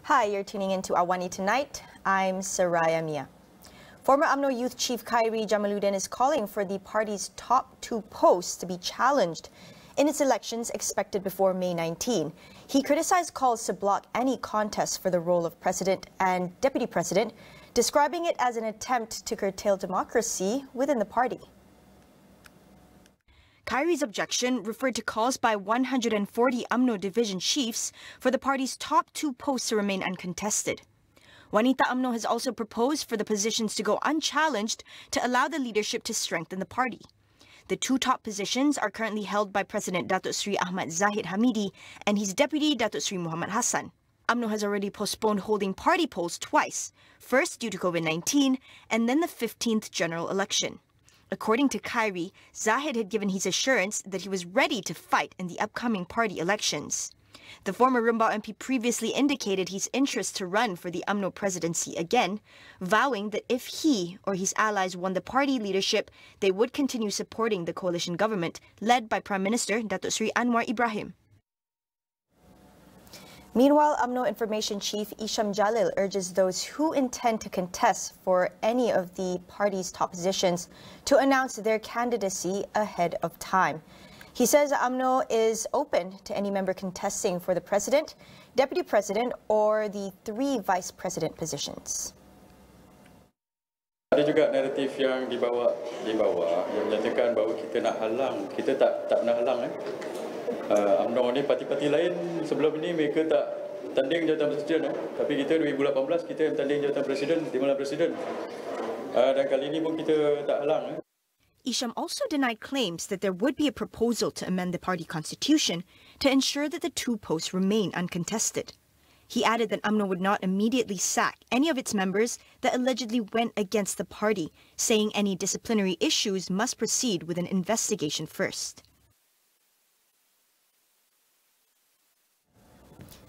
Hi, you're tuning in to AWANI Tonight. I'm Saraya Mia. Former UMNO Youth Chief Khairi Jamaluddin is calling for the party's top two posts to be challenged in its elections expected before May 19. He criticized calls to block any contest for the role of president and deputy president, describing it as an attempt to curtail democracy within the party. Khairi's objection referred to calls by 140 UMNO division chiefs for the party's top two posts to remain uncontested. Wanita UMNO has also proposed for the positions to go unchallenged to allow the leadership to strengthen the party. The two top positions are currently held by President Datuk Sri Ahmad Zahid Hamidi and his deputy Datuk Sri Muhammad Hassan. UMNO has already postponed holding party polls twice, first due to COVID-19 and then the 15th general election. According to Khairi, Zahid had given his assurance that he was ready to fight in the upcoming party elections. The former Rumbau MP previously indicated his interest to run for the UMNO presidency again, vowing that if he or his allies won the party leadership, they would continue supporting the coalition government led by Prime Minister Datuk Sri Anwar Ibrahim. Meanwhile, UMNO Information Chief Isham Jalil urges those who intend to contest for any of the party's top positions to announce their candidacy ahead of time. He says UMNO is open to any member contesting for the president, deputy president, or the three vice president positions. Ada juga naratif yang dibawa yang menyatakan bahawa kita nak halang, kita tak nak halang UMNO ni parti-parti lain sebelum ini mereka tak tanding jawatan presiden tapi kita 2018 kita yang tanding jawatan presiden, timbalan presiden. Dan kali ini pun kita tak halang. Isham also denied claims that there would be a proposal to amend the party constitution to ensure that the two posts remain uncontested. He added that UMNO would not immediately sack any of its members that allegedly went against the party, saying any disciplinary issues must proceed with an investigation first.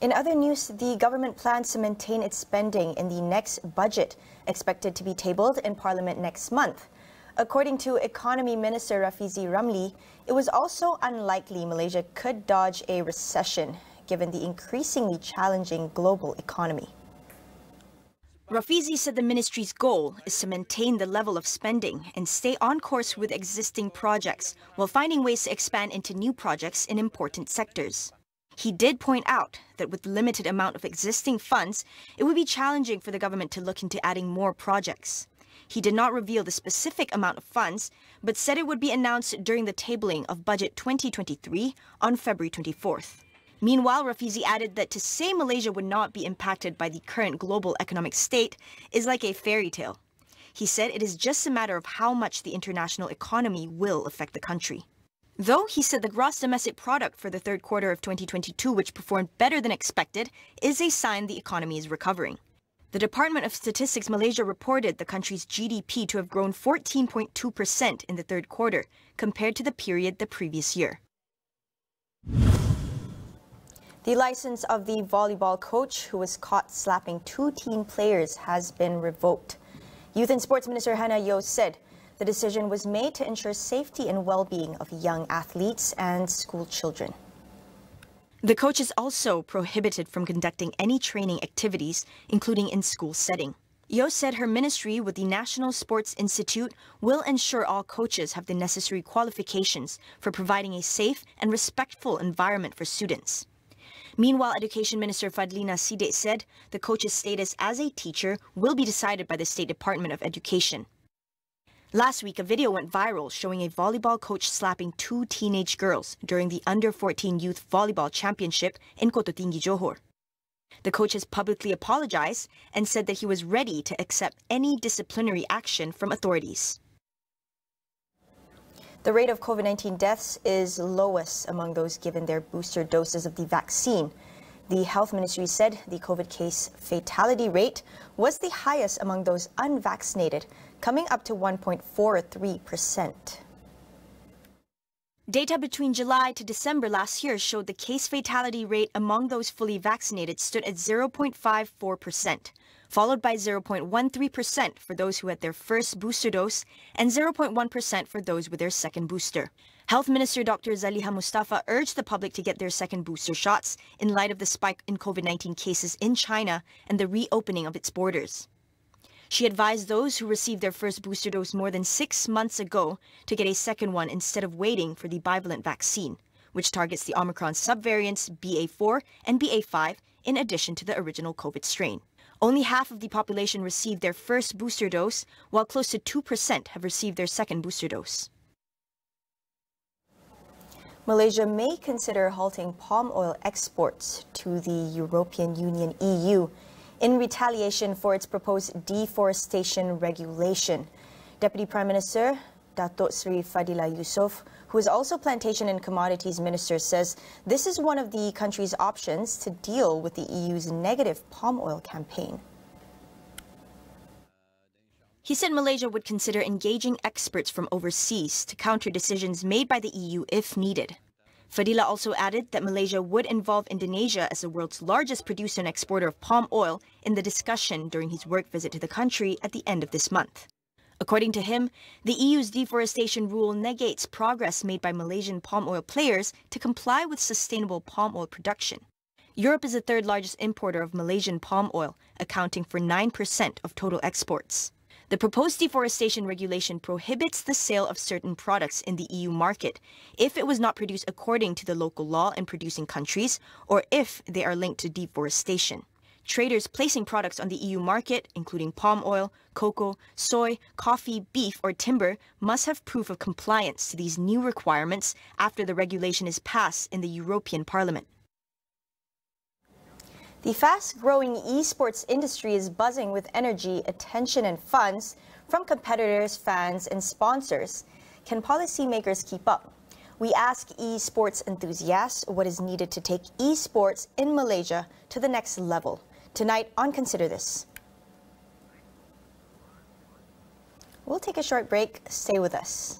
In other news, the government plans to maintain its spending in the next budget, expected to be tabled in Parliament next month. According to Economy Minister Rafizi Ramli, it was also unlikely Malaysia could dodge a recession, given the increasingly challenging global economy. Rafizi said the ministry's goal is to maintain the level of spending and stay on course with existing projects, while finding ways to expand into new projects in important sectors. He did point out that with the limited amount of existing funds, it would be challenging for the government to look into adding more projects. He did not reveal the specific amount of funds, but said it would be announced during the tabling of Budget 2023 on February 24th. Meanwhile, Rafizi added that to say Malaysia would not be impacted by the current global economic state is like a fairy tale. He said it is just a matter of how much the international economy will affect the country. Though he said the gross domestic product for the third quarter of 2022, which performed better than expected, is a sign the economy is recovering. The Department of Statistics Malaysia reported the country's GDP to have grown 14.2% in the third quarter, compared to the period the previous year. The license of the volleyball coach who was caught slapping two teen players has been revoked. Youth and Sports Minister Hannah Yeoh said the decision was made to ensure safety and well-being of young athletes and school children. The coach is also prohibited from conducting any training activities, including in school setting. Yeoh said her ministry with the National Sports Institute will ensure all coaches have the necessary qualifications for providing a safe and respectful environment for students. Meanwhile, Education Minister Fadlina Sidek said the coach's status as a teacher will be decided by the State Department of Education. Last week, a video went viral showing a volleyball coach slapping two teenage girls during the Under-14 Youth Volleyball Championship in Kota, Johor. The coach has publicly apologized and said that he was ready to accept any disciplinary action from authorities. The rate of COVID-19 deaths is lowest among those given their booster doses of the vaccine. The Health Ministry said the COVID case fatality rate was the highest among those unvaccinated, coming up to 1.43%. Data between July to December last year showed the case fatality rate among those fully vaccinated stood at 0.54%, followed by 0.13% for those who had their first booster dose and 0.1% for those with their second booster. Health Minister Dr. Zaliha Mustafa urged the public to get their second booster shots in light of the spike in COVID-19 cases in China and the reopening of its borders. She advised those who received their first booster dose more than 6 months ago to get a second one instead of waiting for the bivalent vaccine, which targets the Omicron subvariants BA4 and BA5 in addition to the original COVID strain. Only half of the population received their first booster dose, while close to 2% have received their second booster dose. Malaysia may consider halting palm oil exports to the European Union EU in retaliation for its proposed deforestation regulation. Deputy Prime Minister Datuk Sri Fadila Yusof, who is also Plantation and Commodities Minister, says this is one of the country's options to deal with the EU's negative palm oil campaign. He said Malaysia would consider engaging experts from overseas to counter decisions made by the EU if needed. Fadila also added that Malaysia would involve Indonesia as the world's largest producer and exporter of palm oil in the discussion during his work visit to the country at the end of this month. According to him, the EU's deforestation rule negates progress made by Malaysian palm oil players to comply with sustainable palm oil production. Europe is the third largest importer of Malaysian palm oil, accounting for 9% of total exports. The proposed deforestation regulation prohibits the sale of certain products in the EU market if it was not produced according to the local law in producing countries or if they are linked to deforestation. Traders placing products on the EU market, including palm oil, cocoa, soy, coffee, beef, or timber, must have proof of compliance to these new requirements after the regulation is passed in the European Parliament. The fast-growing esports industry is buzzing with energy, attention, and funds from competitors, fans, and sponsors. Can policymakers keep up? We ask esports enthusiasts what is needed to take esports in Malaysia to the next level. Tonight on Consider This. We'll take a short break. Stay with us.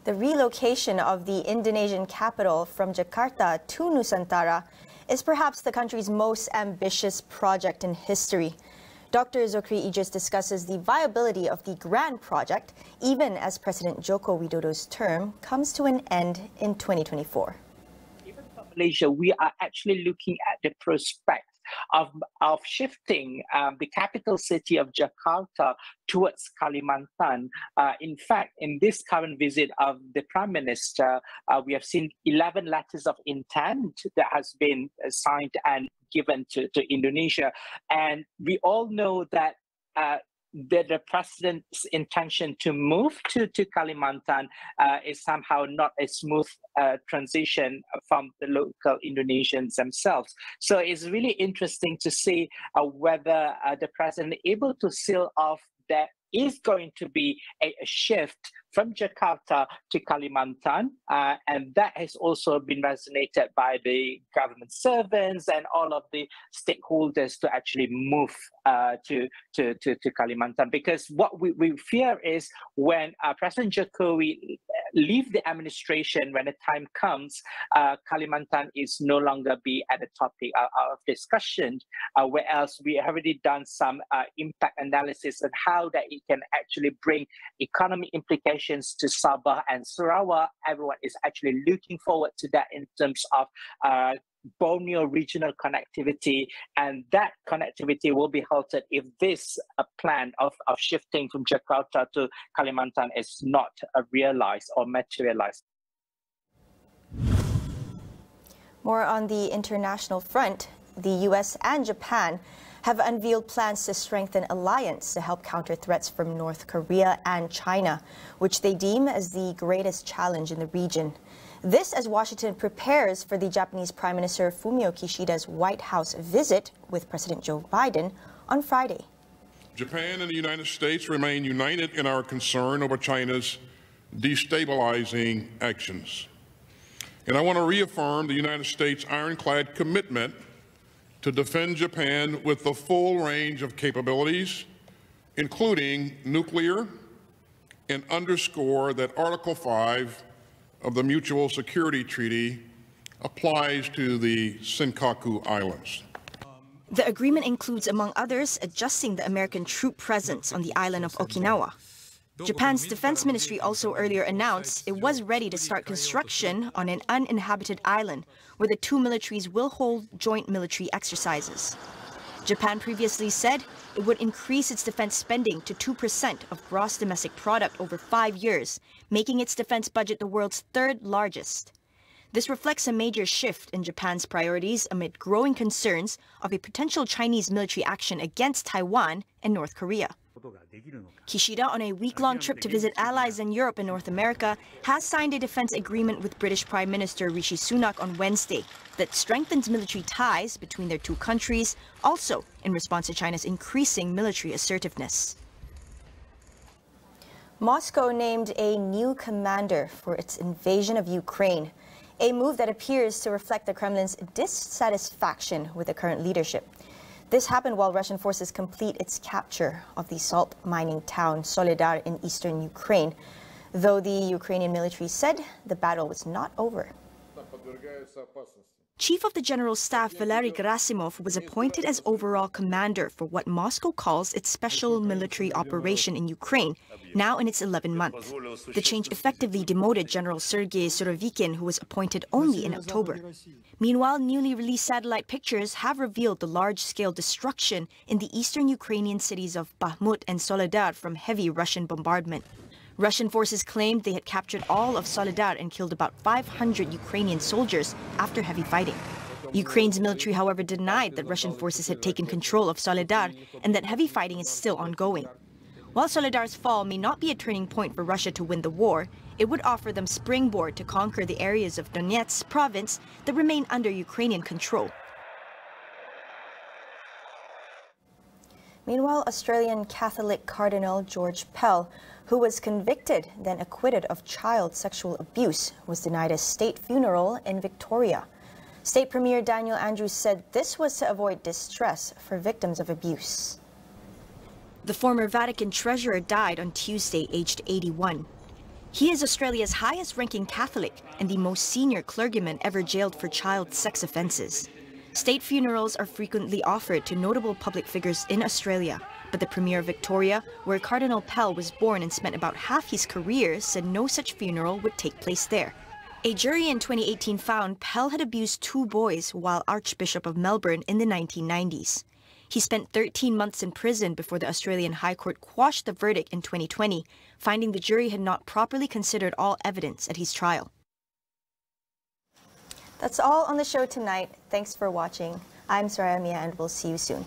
The relocation of the Indonesian capital from Jakarta to Nusantara is perhaps the country's most ambitious project in history. Dr. Zokri Idris discusses the viability of the grand project, even as President Joko Widodo's term comes to an end in 2024. Even for Malaysia, we are actually looking at the prospect of shifting the capital city of Jakarta towards Kalimantan. In fact, in this current visit of the Prime Minister, we have seen 11 letters of intent that has been signed and given to Indonesia. And we all know that the president's intention to move to Kalimantan is somehow not a smooth transition from the local Indonesians themselves. So it's really interesting to see whether the president is able to seal off that is going to be a shift from Jakarta to Kalimantan, and that has also been resonated by the government servants and all of the stakeholders to actually move to Kalimantan. Because what we fear is when President Jokowi leave the administration, when the time comes, Kalimantan is no longer be at the topic of discussion, whereas we have already done some impact analysis on how that it can actually bring economic implications to Sabah and Sarawak. Everyone is actually looking forward to that in terms of Borneo regional connectivity, and that connectivity will be halted if this plan of shifting from Jakarta to Kalimantan is not realized or materialized. More on the international front. the U.S. and Japan have unveiled plans to strengthen alliance to help counter threats from North Korea and China, which they deem as the greatest challenge in the region. This as Washington prepares for the Japanese Prime Minister Fumio Kishida's White House visit with President Joe Biden on Friday. Japan and the United States remain united in our concern over China's destabilizing actions. And I want to reaffirm the United States' ironclad commitment to defend Japan with the full range of capabilities, including nuclear, and underscore that Article 5 of the Mutual Security Treaty applies to the Senkaku Islands. The agreement includes, among others, adjusting the American troop presence on the island of Okinawa. Japan's defense ministry also earlier announced it was ready to start construction on an uninhabited island where the two militaries will hold joint military exercises. Japan previously said it would increase its defense spending to 2% of gross domestic product over 5 years, making its defense budget the world's third largest. This reflects a major shift in Japan's priorities amid growing concerns of a potential Chinese military action against Taiwan and North Korea. Kishida, on a week-long trip to visit allies in Europe and North America, has signed a defense agreement with British Prime Minister Rishi Sunak on Wednesday that strengthens military ties between their two countries, also in response to China's increasing military assertiveness. Moscow named a new commander for its invasion of Ukraine, a move that appears to reflect the Kremlin's dissatisfaction with the current leadership. This happened while Russian forces complete its capture of the salt mining town Soledar in eastern Ukraine, though the Ukrainian military said the battle was not over. Chief of the General Staff Valery Gerasimov was appointed as overall commander for what Moscow calls its special military operation in Ukraine, now in its 11th month. The change effectively demoted General Sergei Surovikin, who was appointed only in October. Meanwhile, newly released satellite pictures have revealed the large-scale destruction in the eastern Ukrainian cities of Bakhmut and Soledar from heavy Russian bombardment. Russian forces claimed they had captured all of Soledar and killed about 500 Ukrainian soldiers after heavy fighting. Ukraine's military, however, denied that Russian forces had taken control of Soledar and that heavy fighting is still ongoing. While Soledar's fall may not be a turning point for Russia to win the war, it would offer them springboard to conquer the areas of Donetsk province that remain under Ukrainian control. Meanwhile, Australian Catholic Cardinal George Pell, who was convicted then acquitted of child sexual abuse, was denied a state funeral in Victoria. State Premier Daniel Andrews said this was to avoid distress for victims of abuse. The former Vatican treasurer died on Tuesday, aged 81. He is Australia's highest-ranking Catholic and the most senior clergyman ever jailed for child sex offences. State funerals are frequently offered to notable public figures in Australia, but the Premier of Victoria, where Cardinal Pell was born and spent about half his career, said no such funeral would take place there. A jury in 2018 found Pell had abused 2 boys while Archbishop of Melbourne in the 1990s. He spent 13 months in prison before the Australian High Court quashed the verdict in 2020, finding the jury had not properly considered all evidence at his trial. That's all on the show tonight. Thanks for watching. I'm Soraya Mia and we'll see you soon.